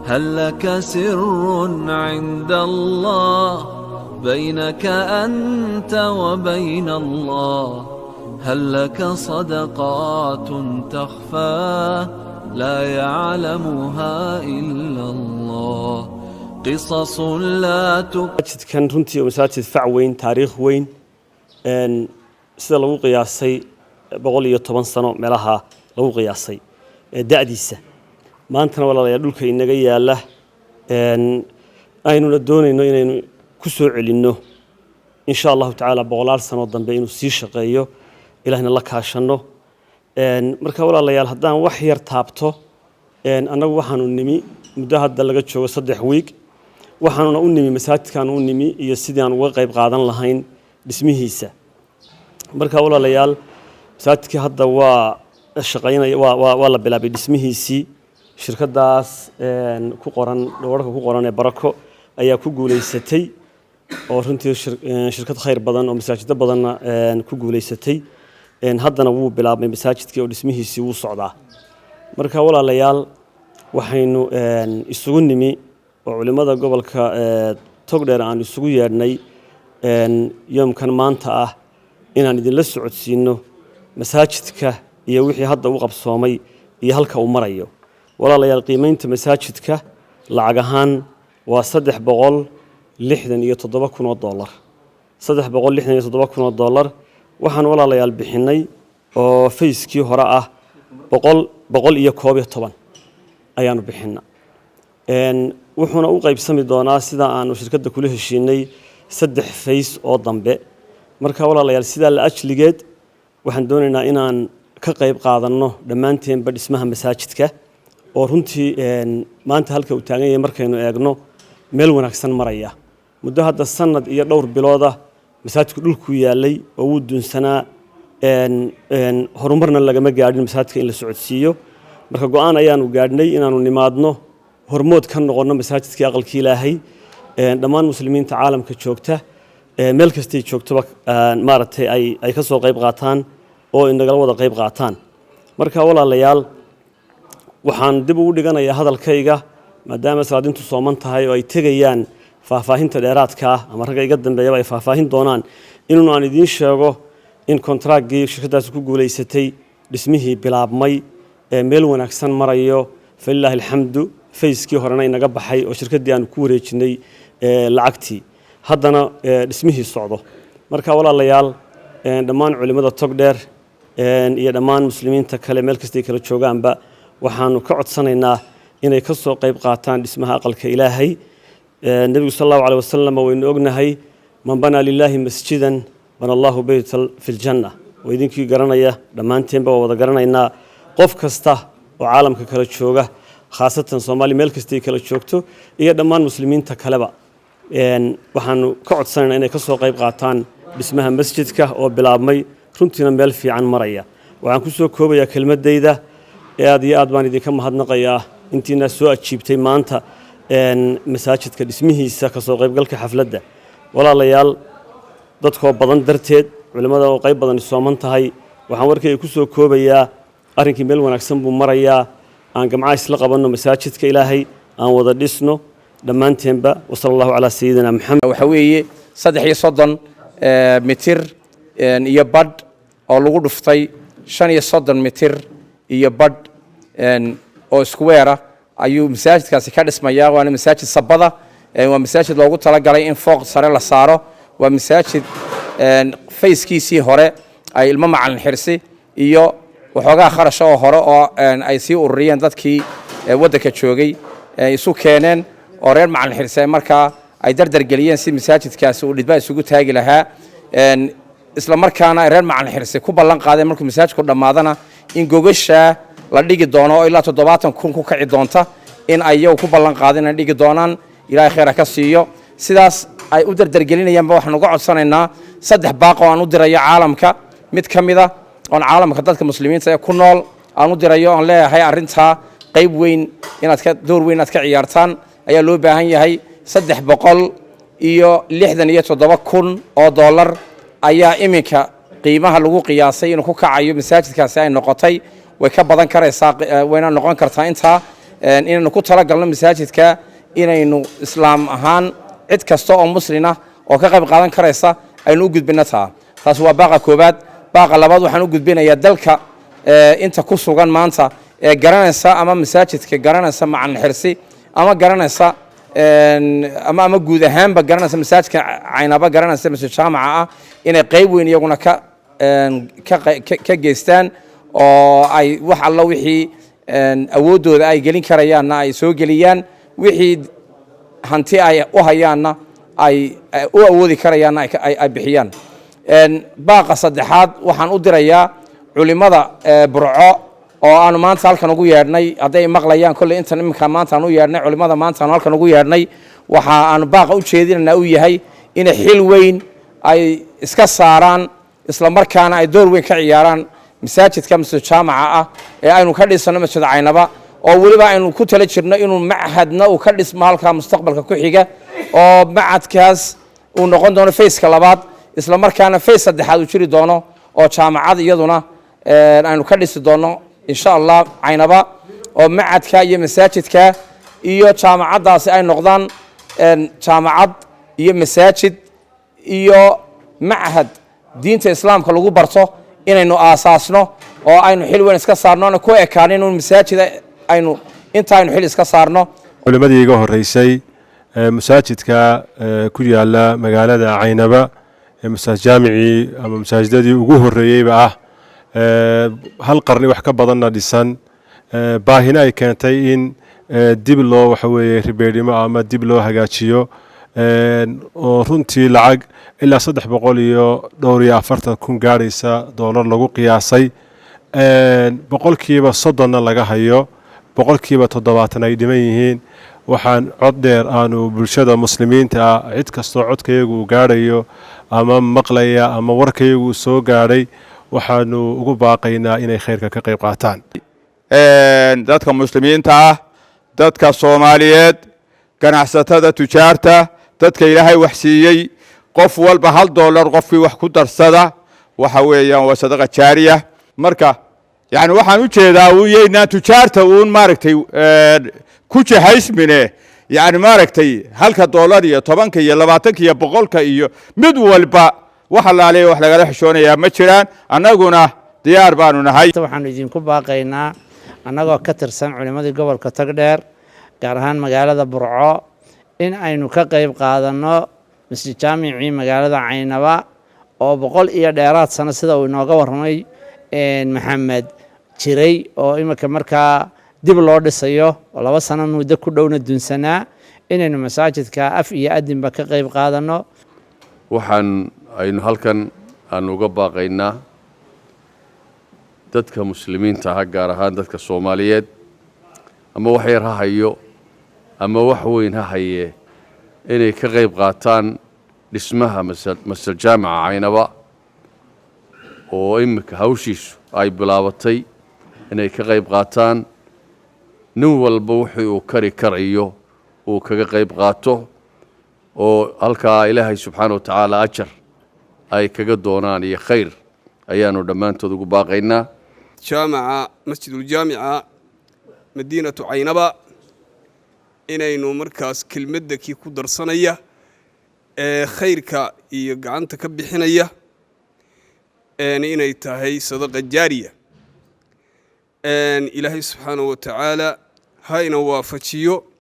هل لك سر عند الله بينك أنت وبين الله؟ هل لك صدقات تخفى لا يعلمها إلا الله؟ قصص لا كان runtii masaajid fac weyn taariikh weyn sida lagu qiyaasay 110 sano meelaha lagu qiyaasay da'diisa maantana walaalayaal dhulka inaga yaala aynu la doonayno inaynu ku soo celinno insha Allah ta'ala 100 sano dambe inuu sii shaqeeyo ilaahna la kaashano marka walaalayaal haddaan wax yar taabto anagu waxaanu nimi muddo hadda laga joogo 3 week waxaanuna u nimi masaajidkan u nimi iyo sidii aan uga qayb qaadan lahayn dhismihiisa marka walaalayaal masaajidkii hadda waa shaqeynaya waa la bilaabay dhismihiisii shirkadaas ku qoran dhawarka ku qoran ee barako ayaa ku guuleysatay oo runtii shirkad khayr badan oo masaajid badan ku guuleysatay haddana wuu bilaabay masaajidkii oo dhismihiisii wuu socdaa marka walaalayaal waxaynu isugu nimi oo culimada gobolka Togdheer aan isugu yeernay yoomkan maanta ah inaan idin la socodsiino masaajidka iyo wixii hadda uu qabsoomay iyo halka uu marayo walaalayaal qiimeynta masaajidka lacag ahaan waa $367,000 $367,000 waxaan walaalayaal bixinay oo fayskii hore ah 111 ayaanu bixinaa wuxuuna u qaybsami doonaa sida aanu shirkadda kula heshiinay 3 fays oo dambe marka walaalayaal sida la ajligeed waxaan doonaynaa inaan ka qayb qaadanno dhammaanteenba dhismaha masaajidka oo runtii maanta halka uu taagan yahay markaynu eegno meel wanaagsan maraya muddo hadda sanad iyo dhowr bilooda masaajidku dhulku yaalay oo uu dunsanaa horumarna lagama gaadhin masaajidka in la socodsiiyo marka go'aan ayaanu gaadhnay inaanu nimaadno hormood ka noqono masaajidkii aqalkii Ilaahay dhammaan muslimiinta caalamka joogta meel kastay joogtaba maaragtay ay ka soo qayb qaataan oo inagala wada qayb qaataan marka walaalayaal waxaan dib ugu dhiganayaa hadalkayga maadaama salaadintu sooman tahay oo ay tegayaan faahfaahinta dheeraadka ah ama ragga iga dambeeya ay faahfaahin doonaan inuu aan idiin sheego in kontraagii shirkadaas ku guuleysatay dhismihii bilaabmay meel wanaagsan marayo fillaahi alxamdu fayskii horena inaga baxay oo shirkadii aan ku wareejinay lacagtii haddana dhismihii socdo marka walaalayaal dhammaan culimada Togdheer iyo dhammaan muslimiinta kale meel kasta ay kala joogaanba waxaanu ka codsanaynaa inay ka soo qayb qaataan dhismaha aqalka Ilaahay nabiga sallallahu alayhi wasallam waynu ognahay man bana lillahi masjidan bana Allahu baytan fil janna waydinkii garanaya dhammaanteenba wada garanaynaa qof kasta oo caalamka kala jooga khaasatan Soomaaliya meel kasta ay kala joogto iyo dhammaan muslimiinta kaleba waxaanu ka codsanaynaa inay ka soo qayb qaataan dhismaha masjidka oo bilaabmay runtiina meel fiican maraya waxaan ku soo koobayaa kelmadayda aad iyo aad baan idinka mahadnaqayaa intiina soo ajiibtay maanta masaajidka dhismihiisa ka soo qaybgalka xafladda walaalayaal dadkoo badan darteed culimada oo qayb badan sooman tahay waxaan warkayga ku soo koobayaa arrinkii meel wanaagsan buu marayaa aan gamca isla qabanno masaajidka Ilaahay aan wada dhisno dhammaanteenba sallallahu ala sayyidina Muhammad waxa weeye 330 mitir iyo bad oo lagu dhuftay 35 mitir iyo bad oo square ayuu masaajidkaasi ka dhismayaa waana masaajid sabada waa masaajid loogu talagalay in fooq sare la saaro waa masaajid fayskiisii hore ay ilmo macallin xirsi iyo waxoogaa kharash oo hore oo ay sii ururiyeen dadkii waddanka joogay isu keeneen oo reer macallin xirsi markaa ay dardar geliyeen si masaajidkaasi uu dhidba isugu taagi lahaa isla markaana reer macallin xirsi ku ballan qaadeen markuu masaajidku dhamaadana in gogasha la dhigi doono ilaa 70,000 ku kici doonta in ayagu ku ballan qaadeen dhigi doonaan ilaahay khayr ka siiyo sidaas ay u dardar gelinayaan waxaan uga codsanaynaa 3 baaqo aan u dirayo caalamka mid kamida oo caalamka dadka muslimiinta ee ku nool aan u dirayo aan leeyahay arinta qayb weyn inaad ka door weyn aad ka ciyaartaan ayaa loo baahan yahay 367,000 oo dollar ayaa iminka qiimaha lagu qiyaasay inuu ku kacayo masaajidkaasi ay noqotay way ka badan karaysaa wayna noqon kartaa inta inaynu ku talagalno masaajidka inaynu islaam ahaan cid kasta oo muslina oo ka qayb qaadan karaysa aynu u gudbina taas waa baaqa koobaad. baaqa labaad waxaan u gudbinayaa dalka inta ku sugan maanta ee garanaysa ama masaajidka garanaysa macan xirsi ama garanaysa ama guud ahaanba garanaysa masaajidka Caynaba garanaysa masjid jaamaca ah inay qayb weyn iyaguna ka geystaan oo ay wax alla wixii awoodooda ay gelin karayaanna ay soo geliyaan, wixii hanti ay u hayaanna ay u awoodi karayaanna ay bixiyaan. baaqa saddexaad waxaan u dirayaa culimada Burco oo aanu maanta halkan ugu yeedhnay, hadday maqlayaan kolley intan iminka maanta aan u yeedhnay culimada maanta aan halkan ugu yeedhnay, waxa aan baaqa u jeedinaynaa uu yahay inay xil weyn ay iska saaraan isla markaana ay door weyn ka ciyaaraan masaajidka masjid jaamaca ah ee aynu ka dhisano masjid Caynaba, oo weliba aynu ku tala jirno inuu machadna uu ka dhismo halka mustaqbalka ku xiga, oo machadkaas uu noqon doono fayska labaad isla markaana fays saddexaad uu jiri doono oo jaamacad iyaduna aynu ka dhisi doono insha Allah Caynaba, oo machadka iyo masaajidka iyo jaamacadaasi ay noqdaan jaamacad iyo masaajid iyo machad diinta islaamka lagu barto inaynu aasaasno oo aynu xil weyn iska saarno ku ekaanin inuu masaajid aynu intaaynu xil iska saarno. culimadii iga horeysay masaajidka ku yaala magaalada Caynaba masaajid jaamici ama masaajidadii ugu horeeyayba ah hal qarni wax ka badanna dhisan, baahina ay keentay in dib loo waxa weeye ribeedhimo ama dib loo hagaajiyo oo runtii lacag ilaa 340,000 gaaraysa doolar lagu qiyaasay, boqolkiiba 30 laga hayo, boqolkiiba 70 ay dhiman yihiin. waxaan cod dheer aanu bulshada muslimiinta ah cid kastoo codkayagu gaarayo ama maqlaya ama warkayagu soo gaaray waxaanu ugu baaqaynaa inay khayrka ka qayb qaataan. dadka muslimiinta ah, dadka Soomaaliyeed, ganacsatada, tujaarta, dadka Ilaahay wax siiyay, qof walba $1 qofkii wax ku darsada waxa weeyaan waa sadaqa jaariya. marka yani waxaan u jeedaa uu yeynaa tujaarta uun maaragtay ku jahaysmine yani maaragtay $1 iyo 10 iyo 20 iyo 100 iyo mid walba waxa la leeyahay wax laga xishoonayaa ma jiraan. annaguna diyaar baanu nahay. waxaan idinku baaqaynaa annagoo ka tirsan culimadii gobolka Tagdheer gaar ahaan magaalada Burco in aynu ka qayb qaadano masjid jaamici magaalada Caynaba oo 100 iyo dheeraad sano sida uu inooga warramay Maxamed jiray oo imika markaa dib loo dhisayo oo 2 sano muddo ku dhowna dunsanaa inaynu masaajidka af iyo adinba ka qayb qaadano. waxaan aynu halkan aan uga baaqaynaa dadka muslimiinta ah gaar ahaan dadka Soomaaliyeed ama wax yar ha hayo ama wax weyn ha haye inay ka qayb qaataan dhismaha masjid jaamaca Caynaba oo imika hawshiisu ay bilaabatay inay ka qayb qaataan. nin walba wixii uu kari karayo uu kaga qayb qaato oo halkaa Ilaahay subxaanahu wa tacaala ajar ay kaga doonaan iyo khayr ayaanu dhammaantood ugu baaqaynaa. jaamaca masjidul jaamica madiinatu Caynaba inaynu markaas kelmadda kii ku darsanaya khayrka iyo gacanta ka bixinaya inay tahay sadaqa jaariya. ilaahay subxaanahu wa tacaala ha ina waafajiyo